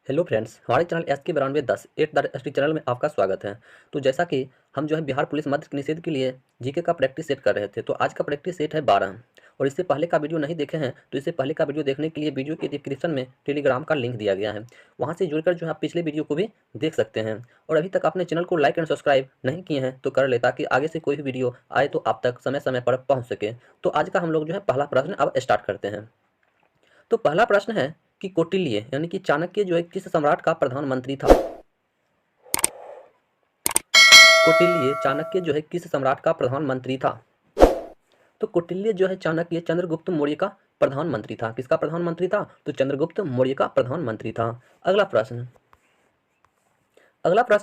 Hello friends, हमारे channel SK9210 at the S T channel में आपका स्वागत है। तो जैसा कि हम जो है बिहार पुलिस मध्य निषेध के लिए जीके का प्रैक्टिस सेट कर रहे थे, तो आज का प्रैक्टिस सेट है 12। और इससे पहले का वीडियो नहीं देखे हैं तो इससे पहले का वीडियो देखने के लिए वीडियो के डिस्क्रिप्शन में टेलीग्राम का लिंक दिया गया है, वहाँ से जुड़कर जो है आप पिछले वीडियो को भी देख सकते हैं। और अभी तक अपने चैनल को लाइक एंड सब्सक्राइब नहीं किए हैं तो कर ले, ताकि आगे से कोई भी वीडियो आए तो आप तक समय समय पर पहुँच सके। तो आज का हम लोग जो है पहला प्रश्न अब स्टार्ट करते हैं। तो पहला प्रश्न है कि कौटिल्य यानी कि चाणक्य जो है किस सम्राट का प्रधानमंत्री था। कौटिल्य चाणक्य जो है किस सम्राट का प्रधानमंत्री था। तो कौटिल्य जो है चाणक्य चंद्रगुप्त मौर्य का प्रधानमंत्री था। किसका प्रधानमंत्री था? तो चंद्रगुप्त मौर्य का प्रधानमंत्री था। अगला प्रश्न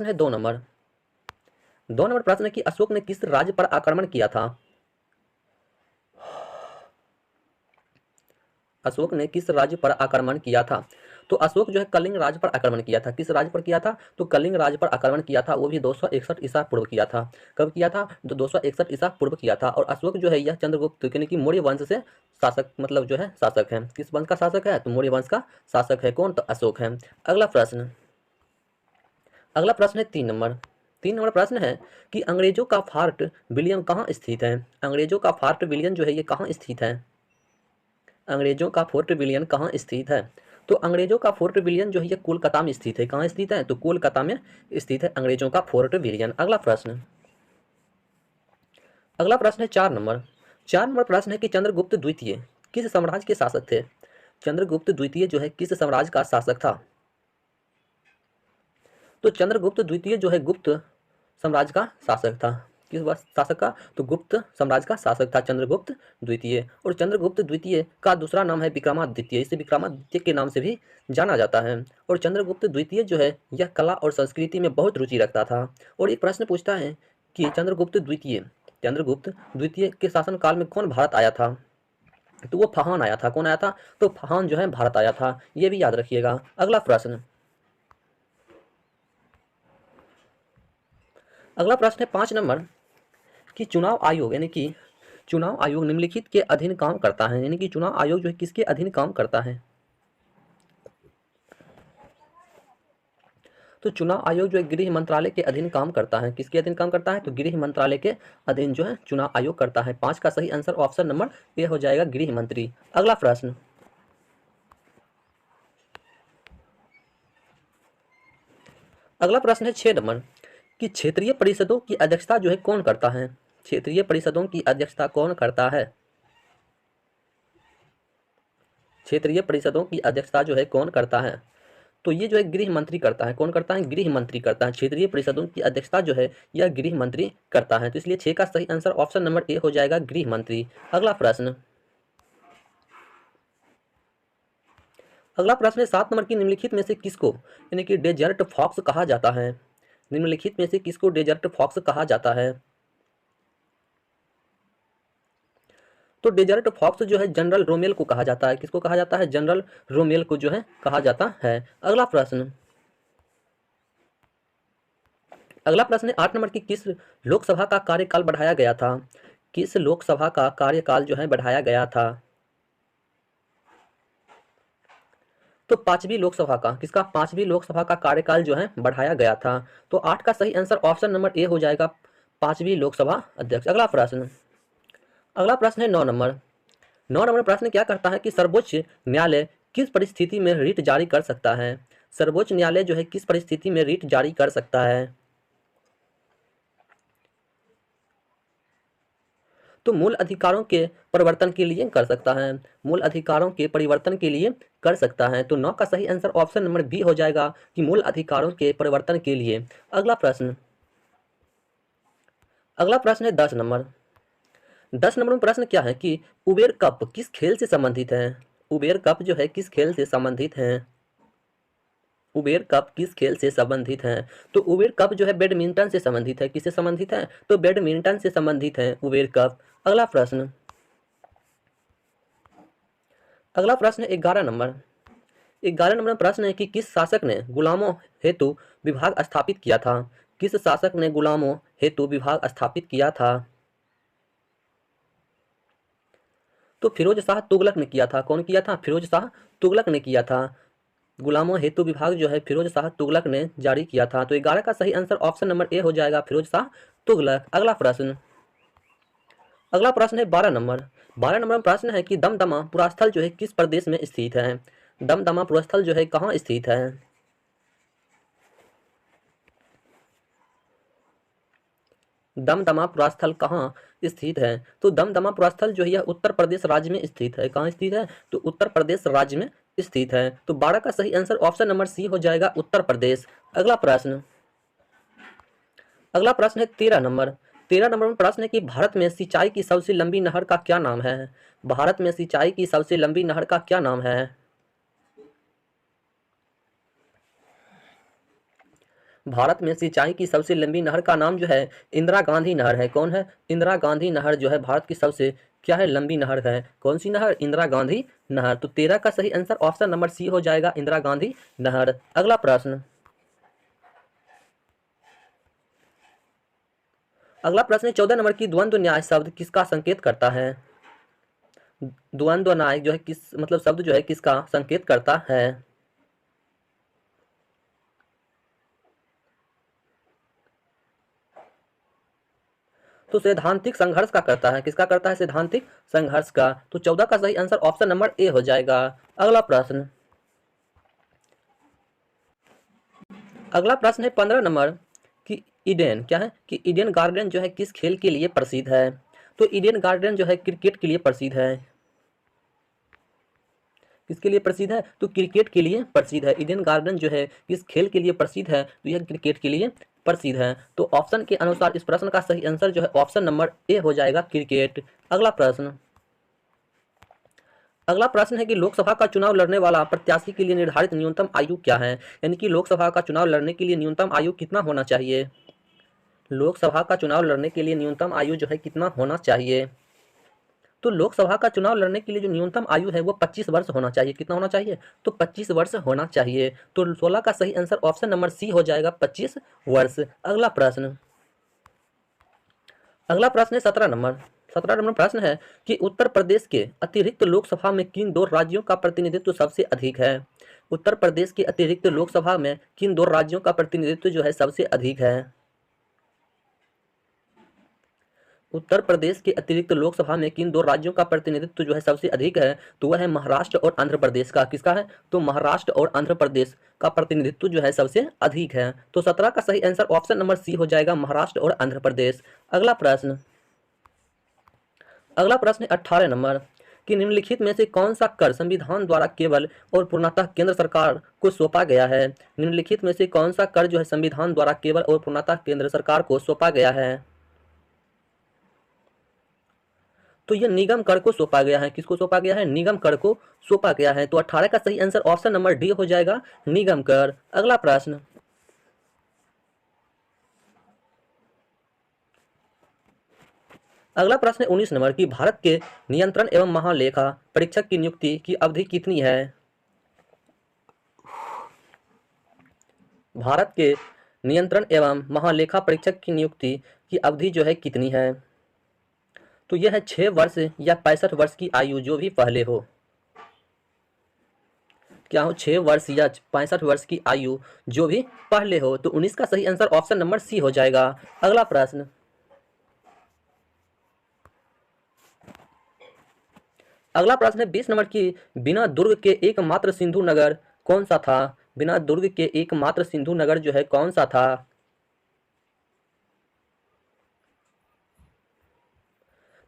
है 2 नंबर। 2 नंबर प्रश्न है कि अशोक ने किस राज्य पर आक्रमण किया था। अशोक ने किस राज्य पर आक्रमण किया था? तो अशोक जो है कलिंग राज्य पर आक्रमण किया था। किस राज्य पर किया था? तो कलिंग राज्य पर आक्रमण किया था, वो भी 261 ईसा पूर्व किया था। कब किया था? तो 261 ईसा पूर्व किया था। और अशोक जो है यह चंद्रगुप्त यानी कि मौर्य वंश से शासक मतलब जो है शासक है। किस वंश का शासक है? तो मौर्य वंश का शासक है कौन? तो अशोक है। अगला प्रश्न है 3 नंबर। 3 नंबर प्रश्न है कि अंग्रेजों का फोर्ट विलियम कहाँ स्थित है। अंग्रेजों का फोर्ट विलियम जो है ये कहाँ स्थित है? अंग्रेजों का फोर्ट विलियम कहाँ स्थित है? तो अंग्रेजों का फोर्ट विलियम जो है ये कोलकाता में स्थित है। कहाँ स्थित है? तो कोलकाता में स्थित है अंग्रेजों का फोर्ट विलियम। अगला प्रश्न है 4 नंबर। 4 नंबर प्रश्न है कि चंद्रगुप्त द्वितीय किस साम्राज्य के शासक थे। चंद्रगुप्त द्वितीय जो है किस साम्राज्य का शासक था। तो चंद्रगुप्त द्वितीय जो है गुप्त साम्राज्य का शासक था। किस शासक का? तो गुप्त साम्राज्य का शासक था चंद्रगुप्त द्वितीय। और चंद्रगुप्त द्वितीय का दूसरा नाम है विक्रमादित्य। इसे विक्रमादित्य के नाम से भी जाना जाता है। और चंद्रगुप्त द्वितीय जो है यह कला और संस्कृति में बहुत रुचि रखता था। और एक प्रश्न पूछता है कि चंद्रगुप्त द्वितीय के शासनकाल में कौन भारत आया था। तो वो फाहान आया था। कौन आया था? तो फाहान जो है भारत आया था, ये भी याद रखिएगा। अगला प्रश्न है 5 नंबर कि चुनाव आयोग यानी कि चुनाव आयोग निम्नलिखित के अधीन काम करता है। यानी कि चुनाव आयोग जो है किसके अधीन काम करता है? तो चुनाव आयोग जो है गृह मंत्रालय के अधीन काम करता है। किसके अधीन काम करता है? तो गृह मंत्रालय के अधीन जो है चुनाव आयोग करता है। 5 का सही आंसर ऑप्शन नंबर ए हो जाएगा, गृह मंत्री। अगला प्रश्न है 6 नंबर कि क्षेत्रीय परिषदों की अध्यक्षता जो है कौन करता है। क्षेत्रीय परिषदों की अध्यक्षता कौन करता है? क्षेत्रीय परिषदों की अध्यक्षता जो है कौन करता है? तो ये जो है गृह मंत्री करता है। कौन करता है? गृह मंत्री करता है। क्षेत्रीय परिषदों की अध्यक्षता जो है यह गृह मंत्री करता है। तो इसलिए 6 का सही आंसर ऑप्शन नंबर ए हो जाएगा, गृह मंत्री। अगला प्रश्न है 7 नंबर की निम्नलिखित में से किसको यानी कि डेजर्ट फॉक्स कहा जाता है। निम्नलिखित में से किसको डेजर्ट फॉक्स कहा जाता है? तो डेजर्ट फॉक्स जो है जनरल रोमेल को कहा जाता है। किसको कहा जाता है? जनरल रोमेल को जो है कहा जाता है। अगला प्रश्न है 8 नंबर की किस लोकसभा का कार्यकाल बढ़ाया गया था। किस लोकसभा का कार्यकाल जो है बढ़ाया गया था? तो 5वीं लोकसभा का। किसका? 5वीं लोकसभा का कार्यकाल जो है बढ़ाया गया था। तो 8 का सही आंसर ऑप्शन नंबर ए हो जाएगा, 5वीं लोकसभा अध्यक्ष। अगला प्रश्न है 9 नंबर। 9 नंबर प्रश्न क्या करता है कि सर्वोच्च न्यायालय किस परिस्थिति में रिट जारी कर सकता है। सर्वोच्च न्यायालय जो है किस परिस्थिति में रिट जारी कर सकता है? तो मूल अधिकारों के परिवर्तन के लिए कर सकता है। मूल अधिकारों के परिवर्तन के लिए कर सकता है। तो 9 का सही आंसर ऑप्शन नंबर बी हो जाएगा कि मूल अधिकारों के परिवर्तन के लिए। अगला प्रश्न है 10 नंबर। 10 नंबर में प्रश्न क्या है कि उबेर कप किस खेल से संबंधित है। उबेर कप जो है किस खेल से संबंधित है? उबेर कप किस खेल से संबंधित है? तो उबेर कप जो है बैडमिंटन से संबंधित है। किससे संबंधित है? तो बैडमिंटन से संबंधित है उबेर कप। अगला प्रश्न 11 नंबर। 11 नंबर प्रश्न है कि किस शासक ने गुलामों हेतु विभाग स्थापित किया था। किस शासक ने गुलामों हेतु विभाग स्थापित किया था? तो फिरोज शाह तुगलक ने किया था। कौन किया था? फिरोज शाह तुगलक ने किया था। गुलामों हेतु विभाग जो है फिरोज शाह तुगलक ने जारी किया था। तो 11 का सही आंसर ऑप्शन नंबर ए हो जाएगा, फिरोज शाह तुगलक। अगला प्रश्न है 12 नंबर। 12 नंबर में प्रश्न है कि दमदमा पुरास्थल जो है किस प्रदेश में स्थित है। दमदमा पुरास्थल जो है कहाँ स्थित है। दमदमा पुरास्थल कहाँ स्थित है। तो दमदमा पुरास्थल जो है यह उत्तर प्रदेश राज्य में स्थित है। कहाँ स्थित है, तो उत्तर प्रदेश राज्य में स्थित है। तो 12 का सही आंसर ऑप्शन नंबर सी हो जाएगा, उत्तर प्रदेश। अगला प्रश्न है 13 नंबर। 13 नंबर में प्रश्न है कि भारत में सिंचाई की सबसे लंबी नहर का क्या नाम है। भारत में सिंचाई की सबसे लंबी नहर का क्या नाम है। भारत में सिंचाई की सबसे लंबी नहर का नाम जो है इंदिरा गांधी नहर है। कौन है, इंदिरा गांधी नहर जो है भारत की सबसे क्या है, लंबी नहर है। कौन सी नहर, इंदिरा गांधी नहर। तो 13 का सही आंसर ऑप्शन नंबर सी हो जाएगा, इंदिरा गांधी नहर। अगला प्रश्न है 14 नंबर की द्वंद्व न्याय शब्द किसका संकेत करता है। द्वंद्व न्याय जो है किस मतलब शब्द जो है किसका संकेत करता है। तो सैद्धांतिक संघर्ष का करता है। किसका करता है, सैद्धांतिक संघर्ष का। तो 14 का सही आंसर ऑप्शन नंबर ए हो जाएगा। अगला प्रश्न है 15 नंबर कि ईडन क्या है, कि ईडन गार्डन जो है किस खेल के लिए प्रसिद्ध है। तो ईडन गार्डन जो है क्रिकेट के लिए प्रसिद्ध है। किसके लिए प्रसिद्ध है, तो क्रिकेट के लिए प्रसिद्ध है। ईडन गार्डन जो है किस खेल के लिए प्रसिद्ध है, तो यह क्रिकेट के लिए प्रसिद्ध है। तो ऑप्शन के अनुसार इस प्रश्न का सही आंसर जो है ऑप्शन नंबर ए हो जाएगा, क्रिकेट। अगला प्रश्न है कि लोकसभा का चुनाव लड़ने वाला प्रत्याशी के लिए निर्धारित न्यूनतम आयु क्या है। यानी कि लोकसभा का चुनाव लड़ने के लिए न्यूनतम आयु कितना होना चाहिए। लोकसभा का चुनाव लड़ने के लिए न्यूनतम आयु जो है कितना होना चाहिए। तो लोकसभा का चुनाव लड़ने के लिए जो न्यूनतम आयु है वो 25 वर्ष होना चाहिए। कितना होना चाहिए, तो 25 वर्ष होना चाहिए। तो 16 का सही आंसर ऑप्शन नंबर सी हो जाएगा, 25 वर्ष। अगला प्रश्न है 17 नंबर। 17 नंबर प्रश्न है कि उत्तर प्रदेश के अतिरिक्त लोकसभा में किन दो राज्यों का प्रतिनिधित्व सबसे अधिक है। उत्तर प्रदेश के अतिरिक्त लोकसभा में किन दो राज्यों का प्रतिनिधित्व जो है सबसे अधिक है। उत्तर प्रदेश के अतिरिक्त लोकसभा में किन दो राज्यों का प्रतिनिधित्व जो है सबसे अधिक है, तो वह है महाराष्ट्र और आंध्र प्रदेश का। किसका है, तो महाराष्ट्र और आंध्र प्रदेश का प्रतिनिधित्व जो है सबसे अधिक है। तो 17 का सही आंसर ऑप्शन नंबर सी हो जाएगा, महाराष्ट्र और आंध्र प्रदेश। अगला प्रश्न है 18 नंबर कि निम्नलिखित में से कौन सा कर संविधान द्वारा केवल और पूर्णतः केंद्र सरकार को सौंपा गया है। निम्नलिखित में से कौन सा कर जो है संविधान द्वारा केवल और पूर्णतः केंद्र सरकार को सौंपा गया है। तो यह निगम कर को सौंपा गया है। किसको सौंपा गया है, निगम कर को सौंपा गया है। तो 18 का सही आंसर ऑप्शन नंबर डी हो जाएगा, निगम कर। अगला प्रश्न है 19 नंबर की भारत के नियंत्रण एवं महालेखा परीक्षक की नियुक्ति की अवधि कितनी है। भारत के नियंत्रण एवं महालेखा परीक्षक की नियुक्ति की अवधि जो है कितनी है। तो यह है 6 वर्ष या 65 वर्ष की आयु, जो भी पहले हो। क्या हो, 6 वर्ष या 65 वर्ष की आयु जो भी पहले हो। तो 19 का सही आंसर ऑप्शन नंबर सी हो जाएगा। अगला प्रश्न है 20 नंबर की बिना दुर्ग के एकमात्र सिंधु नगर कौन सा था। बिना दुर्ग के एकमात्र सिंधु नगर जो है कौन सा था।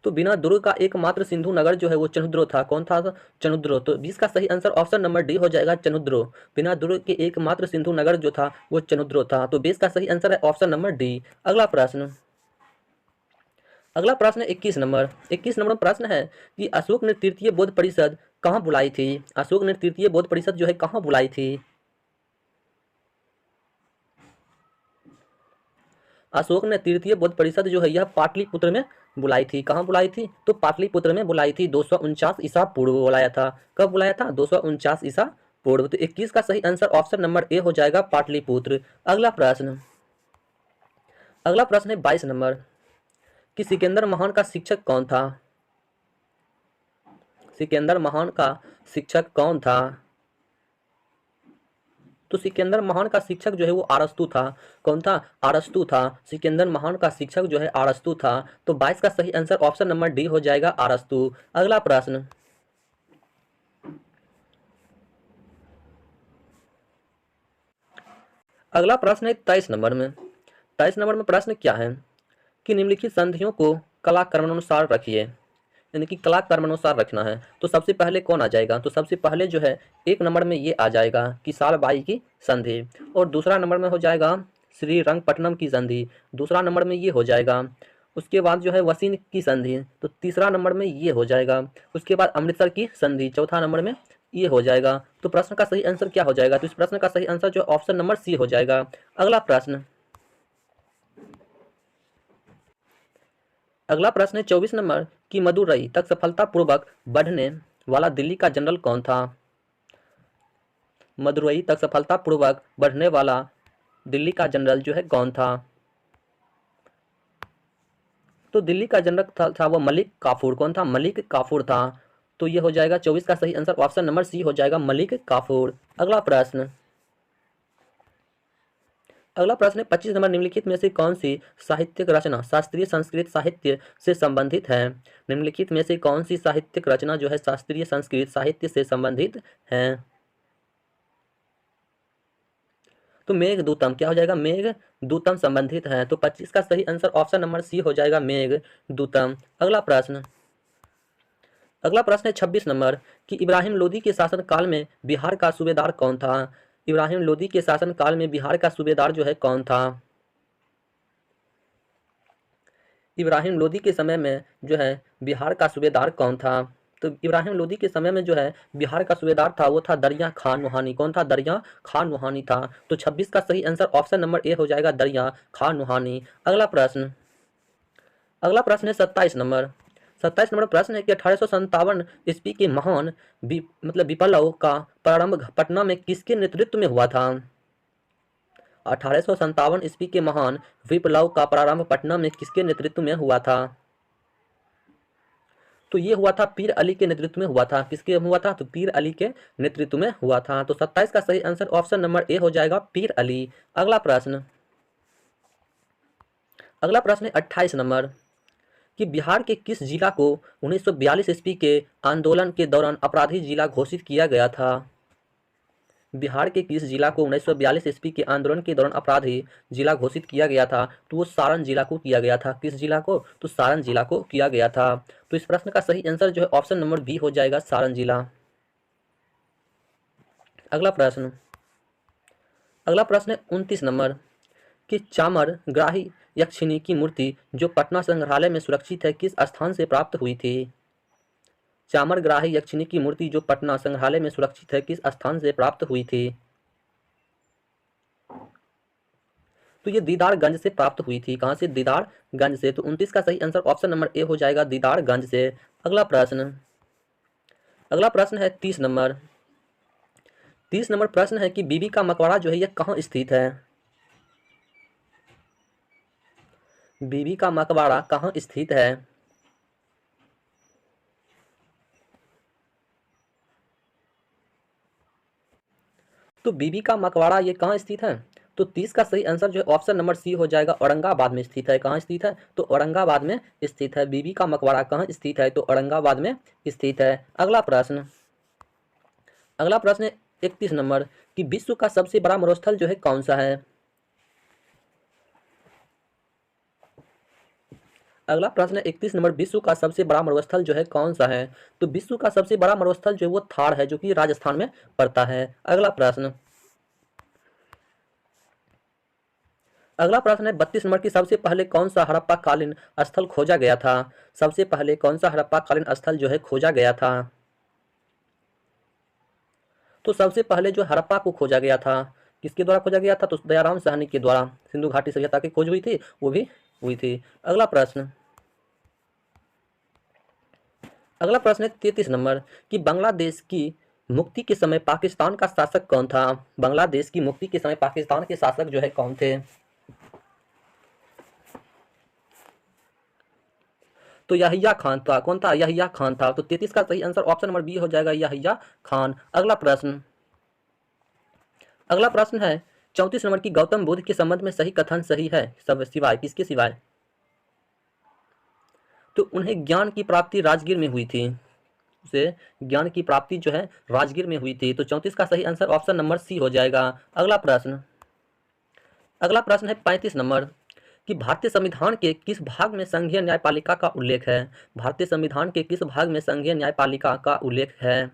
तो बिना दुर्ग का एकमात्र सिंधु नगर जो है वो चनुद्रो था। कौन था, चनुद्रो। तो 20 का सही आंसर ऑप्शन नंबर डी हो जाएगा, चनुद्रो। बिना दुर्ग के एकमात्र सिंधु नगर जो था वो चनुद्रो था। तो 20 का सही आंसर है ऑप्शन नंबर डी। अगला प्रश्न है 21 नंबर। 21 नंबर प्रश्न है कि अशोक ने तृतीय बौद्ध परिषद कहाँ बुलाई थी। अशोक ने तृतीय बौद्ध परिषद जो है कहाँ बुलाई थी। अशोक ने तृतीय बौद्ध परिषद जो है यह पाटलिपुत्र में बुलाई थी। कहाँ बुलाई थी, तो पाटलिपुत्र में बुलाई थी। 249 ईसा पूर्व बुलाया था। कब बुलाया था, 249 ईसा पूर्व। तो 21 का सही आंसर ऑप्शन नंबर ए हो जाएगा, पाटलिपुत्र। अगला प्रश्न है 22 नंबर कि सिकंदर महान का शिक्षक कौन था। सिकंदर महान का शिक्षक कौन था। तो सिकंदर महान का शिक्षक जो है वो अरस्तु था। कौन था? अरस्तु था। सिकंदर महान का शिक्षक जो है अरस्तु था। तो 22 का सही आंसर ऑप्शन नंबर डी हो जाएगा, अरस्तु। अगला प्रश्न, अगला प्रश्न है 23 नंबर में। 23 नंबर में प्रश्न क्या है कि निम्नलिखित संधियों को कला क्रमानुसार रखिए, यानी कि कला क्रमानुसार रखना है। तो सबसे पहले कौन आ जाएगा? तो सबसे पहले जो है एक नंबर में ये आ जाएगा कि सालबाई की संधि, और दूसरा नंबर में हो जाएगा श्रीरंगपट्टनम की संधि, दूसरा नंबर में ये हो जाएगा। उसके बाद जो है वसीन की संधि, तो तीसरा नंबर में ये हो जाएगा। उसके बाद अमृतसर की संधि, चौथा नंबर में ये हो जाएगा। तो प्रश्न का सही आंसर क्या हो जाएगा? तो इस प्रश्न का सही आंसर जो ऑप्शन नंबर सी हो जाएगा। अगला प्रश्न, अगला प्रश्न है 24 नंबर कि मदुरई तक सफलतापूर्वक बढ़ने वाला दिल्ली का जनरल कौन था? मदुरई तक सफलतापूर्वक बढ़ने वाला दिल्ली का जनरल जो है कौन था? तो दिल्ली का जनरल था वो मलिक काफूर। कौन था? मलिक काफूर था। तो ये हो जाएगा 24 का सही आंसर ऑप्शन नंबर सी हो जाएगा, मलिक काफूर। अगला प्रश्न, अगला प्रश्न है 25 नंबर, निम्नलिखित में से कौन सी साहित्यिक रचना शास्त्रीय संस्कृत साहित्य से संबंधित है? निम्नलिखित में से कौन सी साहित्यिक रचना जो है शास्त्रीय संस्कृत साहित्य से संबंधित है? तो मेघदूतम क्या हो जाएगा? मेघदूतम संबंधित है। तो 25 का सही आंसर ऑप्शन नंबर सी हो जाएगा, मेघदूतम। अगला प्रश्न, अगला प्रश्न है 26 नंबर कि इब्राहिम लोदी के शासन काल में बिहार का सूबेदार कौन था? इब्राहिम लोदी के शासन काल में बिहार का सूबेदार जो है कौन था? इब्राहिम लोदी के समय में जो है बिहार का सूबेदार कौन था? तो इब्राहिम लोदी के समय में जो है बिहार का सूबेदार था वो था दरिया खान नुहानी। कौन था? दरिया खान नुहानी था। तो 26 का सही आंसर ऑप्शन नंबर ए हो जाएगा, दरिया खान नुहानी। अगला प्रश्न, अगला प्रश्न है 27 नंबर। 27 नंबर प्रश्न है कि 1857 ईस्वी के महान मतलब विप्लव का प्रारंभ पटना में किसके नेतृत्व में हुआ था? 1857 ईस्वी के महान विप्लव का प्रारंभ पटना में किसके नेतृत्व में हुआ था? तो ये हुआ था पीर अली के नेतृत्व में हुआ था। किसके हुआ था? तो पीर अली के नेतृत्व में हुआ था। तो 27 का सही आंसर ऑप्शन नंबर ए हो जाएगा, पीर अली। अगला प्रश्न, अगला प्रश्न है 28 नंबर कि बिहार के किस जिला को 1942 ईस्वी के आंदोलन के दौरान अपराधी जिला घोषित किया गया था? बिहार के किस जिला को 1942 ईस्वी के आंदोलन के दौरान अपराधी जिला घोषित किया गया था? तो वो सारण जिला को किया गया था। किस जिला को? तो सारण जिला को किया गया था। तो इस प्रश्न का सही आंसर जो है ऑप्शन नंबर बी हो जाएगा, सारण जिला। अगला प्रश्न, अगला प्रश्न है 29 नंबर कि चामर ग्राही यक्षिणी की मूर्ति जो पटना संग्रहालय में सुरक्षित है किस स्थान से प्राप्त हुई थी? चामर ग्राही यक्षिणी की मूर्ति जो पटना संग्रहालय में सुरक्षित है किस स्थान से प्राप्त हुई थी? तो ये दीदारगंज से प्राप्त हुई थी। कहां से? दीदारगंज से। तो 29 का सही आंसर ऑप्शन नंबर ए हो जाएगा, दीदारगंज से। अगला प्रश्न, अगला प्रश्न है 30 नंबर। 30 नंबर प्रश्न है कि बीबी का मकबरा जो है यह कहाँ स्थित है? बीबी का मकबरा कहाँ स्थित है? तो बीबी का मकबरा ये कहाँ स्थित है? तो 30 का सही आंसर जो है ऑप्शन नंबर सी हो जाएगा, औरंगाबाद में स्थित है। कहाँ स्थित है? तो औरंगाबाद में स्थित है। बीबी का मकबरा कहाँ स्थित है? तो औरंगाबाद में स्थित है। अगला प्रश्न, अगला प्रश्न है 31 नंबर कि विश्व का सबसे बड़ा मरुस्थल जो है कौन सा है? अगला प्रश्न है 31 नंबर, विश्व का सबसे बड़ा मरुस्थल जो है कौन सा है? तो विश्व का सबसे बड़ा मरुस्थल जो है वो थार है, जो कि राजस्थान में पड़ता है। अगला प्रश्न, अगला प्रश्न है 32 नंबर की सबसे पहले कौन सा हड़प्पा कालीन स्थल खोजा गया था? सबसे पहले कौन सा हड़प्पा कालीन स्थल जो है खोजा गया था? तो सबसे पहले जो हड़प्पा को खोजा गया था किसके द्वारा खोजा गया था? तो दयाराम साहनी के द्वारा सिंधु घाटी सभ्यता की खोज हुई थी, वो भी हुई थी। अगला प्रश्न, अगला प्रश्न है 33 नंबर कि बांग्लादेश की मुक्ति के समय पाकिस्तान का शासक कौन था? बांग्लादेश की मुक्ति के समय पाकिस्तान के शासक जो है कौन थे? तो याहिया खान था। कौन था? याहिया खान था। तो 33 का सही आंसर ऑप्शन नंबर बी हो जाएगा, याहिया खान। अगला प्रश्न, अगला प्रश्न है 34 नंबर की गौतम बुद्ध के संबंध में सही कथन सही है, सब सिवाय किसके सिवाय? तो उन्हें ज्ञान की प्राप्ति राजगीर में हुई थी, उसे ज्ञान की प्राप्ति जो है राजगीर में हुई थी। तो 34 का सही आंसर ऑप्शन नंबर सी हो जाएगा। अगला प्रश्न है 35 नंबर कि भारतीय संविधान के किस भाग में संघीय न्यायपालिका का उल्लेख है? भारतीय संविधान के किस भाग में संघीय न्यायपालिका का उल्लेख है?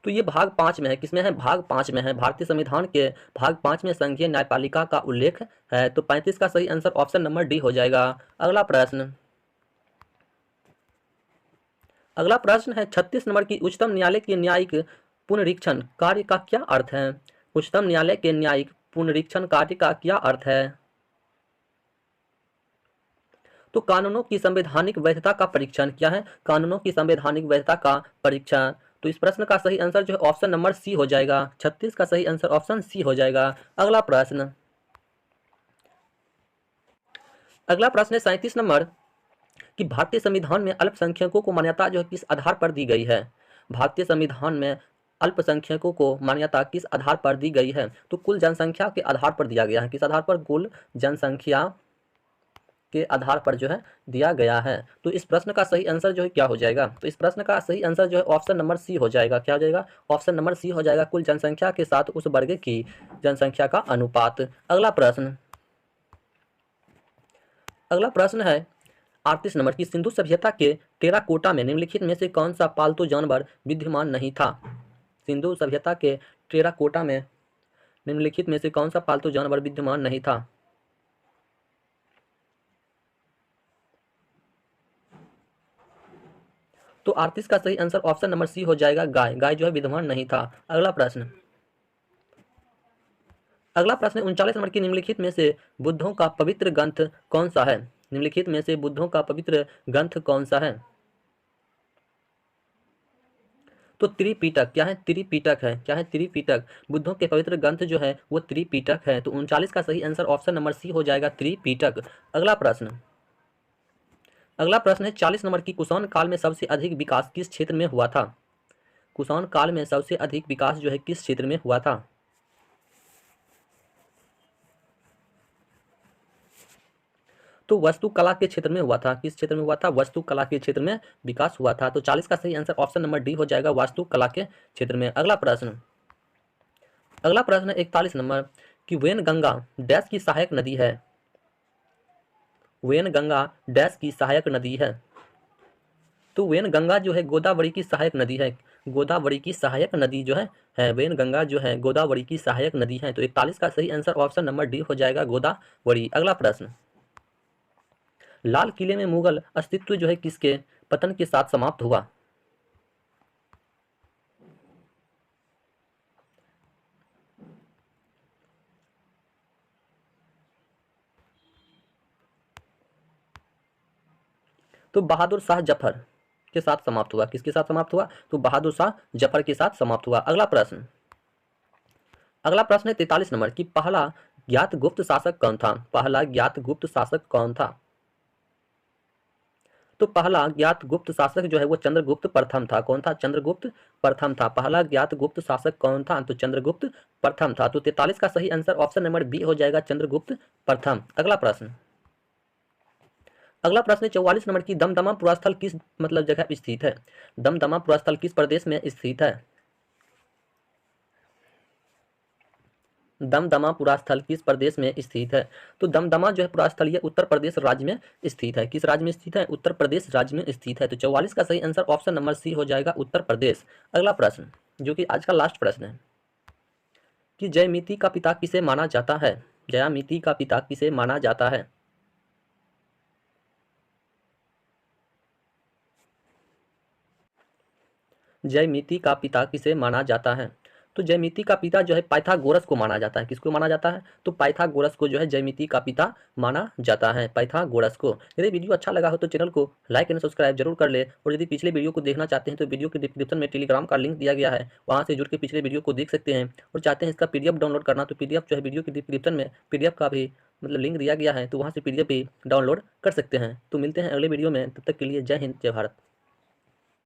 तो ये भाग 5 में है। किसमें है? भाग 5 में है। भारतीय संविधान के भाग 5 में संघीय न्यायपालिका का उल्लेख है। तो 35 का सही आंसर ऑप्शन नंबर डी हो जाएगा। अगला प्रश्न है 36 नंबर की उच्चतम न्यायालय के न्यायिक पुनरीक्षण कार्य का क्या अर्थ है? उच्चतम न्यायालय के न्यायिक पुनरीक्षण कार्य का क्या अर्थ है? तो कानूनों की संवैधानिक वैधता का परीक्षण। क्या है? कानूनों की संवैधानिक वैधता का परीक्षण। तो इस प्रश्न का सही आंसर जो है ऑप्शन नंबर सी हो जाएगा। 36 का सही आंसर ऑप्शन सी हो जाएगा। अगला प्रश्न है 37 नंबर कि भारतीय संविधान में अल्पसंख्यकों को मान्यता जो है किस आधार पर दी गई है? भारतीय संविधान में अल्पसंख्यकों को मान्यता किस आधार पर दी गई है? तो कुल जनसंख्या के आधार पर दिया गया है। किस आधार पर? कुल जनसंख्या के आधार पर जो है दिया गया है। तो इस प्रश्न का सही आंसर जो है क्या हो जाएगा? तो इस प्रश्न का सही आंसर जो है ऑप्शन नंबर सी हो जाएगा। क्या हो जाएगा? ऑप्शन नंबर सी हो जाएगा। कुल जनसंख्या के साथ उस वर्ग की जनसंख्या का अनुपात। अगला प्रश्न है 38 नंबर की सिंधु सभ्यता के टेराकोटा में निम्नलिखित में से कौन सा पालतू जानवर विद्यमान नहीं था? सिंधु सभ्यता के टेराकोटा में निम्नलिखित में से कौन सा पालतू जानवर विद्यमान नहीं था? तो 38 का सही आंसर ऑप्शन नंबर सी हो जाएगा। गाय। गाय जो है विद्यमान नहीं था। अगला प्रश्न है 39 नंबर की निम्नलिखित में से बुद्धों का पवित्र ग्रंथ कौन सा है? निम्नलिखित में से बुद्धों का पवित्र ग्रंथ कौन सा है? तो त्रिपिटक। क्या है? त्रिपिटक है। क्या है? त्रिपिटक। बुद्धों के पवित्र ग्रंथ जो है वो त्रिपिटक है। तो 39 का सही आंसर ऑप्शन नंबर सी हो जाएगा, त्रिपिटक। अगला प्रश्न है 40 नंबर की कुषाण काल में सबसे अधिक विकास किस क्षेत्र में हुआ था? कुषाण काल में सबसे अधिक विकास जो है किस क्षेत्र में हुआ था? तो वास्तुकला के क्षेत्र में हुआ था। किस क्षेत्र में हुआ था? वास्तुकला के क्षेत्र में विकास हुआ था। तो 40 का सही आंसर ऑप्शन नंबर डी हो जाएगा, वास्तुकला के क्षेत्र में। अगला प्रश्न है 41 नंबर कि वेनगंगा डैश की सहायक नदी है? वेनगंगा डैश की सहायक नदी है? तो वेनगंगा जो है गोदावरी की सहायक नदी है। गोदावरी की सहायक नदी जो है वेनगंगा जो है गोदावरी की सहायक नदी है। तो 41 का सही आंसर ऑप्शन नंबर डी हो जाएगा, गोदावरी। अगला प्रश्न लाल किले में मुगल अस्तित्व जो है किसके पतन के साथ समाप्त हुआ? तो बहादुर शाह जफर के साथ समाप्त हुआ। किसके साथ समाप्त हुआ? तो बहादुर शाह जफर के साथ समाप्त हुआ। अगला प्रश्न है 43 नंबर की पहला ज्ञात गुप्त शासक कौन था? पहला ज्ञात गुप्त शासक कौन था? तो पहला ज्ञात गुप्त शासक जो है वो चंद्रगुप्त प्रथम था। कौन था? चंद्रगुप्त प्रथम था। पहला ज्ञात गुप्त शासक कौन था? तो चंद्रगुप्त प्रथम था। तो 43 का सही आंसर ऑप्शन नंबर बी हो जाएगा, चंद्रगुप्त प्रथम। अगला प्रश्न है 44 नंबर की दमदमा पुरास्थल किस जगह स्थित है? दमदमा पुरास्थल किस प्रदेश में स्थित है? दमदमा पुरास्थल किस प्रदेश में स्थित है? तो दमदमा जो है पुरास्थल ये उत्तर प्रदेश राज्य में स्थित है। किस राज्य में स्थित है? उत्तर प्रदेश राज्य में स्थित है। तो 44 का सही आंसर ऑप्शन नंबर सी हो जाएगा, उत्तर प्रदेश। अगला प्रश्न जो कि आज का लास्ट प्रश्न है कि जयमिति का पिता किसे माना जाता है? जयामिति का पिता किसे माना जाता है? जयमिति का पिता किसे माना जाता है? तो जयमिति का पिता जो है पाइथागोरस को माना जाता है। किसको माना जाता है? तो पाइथागोरस को जो है जयमिति का पिता माना जाता है, पाइथागोरस को। यदि वीडियो अच्छा लगा हो तो चैनल को लाइक एंड सब्सक्राइब जरूर कर ले। और यदि पिछले वीडियो को देखना चाहते हैं तो वीडियो के डिस्क्रिप्शन में टेलीग्राम का लिंक दिया गया है, वहाँ से जुड़ के पिछले वीडियो को देख सकते हैं। और चाहते हैं इसका PDF डाउनलोड करना तो PDF जो है वीडियो के डिस्क्रिप्शन में PDF का भी लिंक दिया गया है, तो वहाँ से PDF भी डाउनलोड कर सकते हैं। तो मिलते हैं अगले वीडियो में, तब तक के लिए जय हिंद, जय भारत।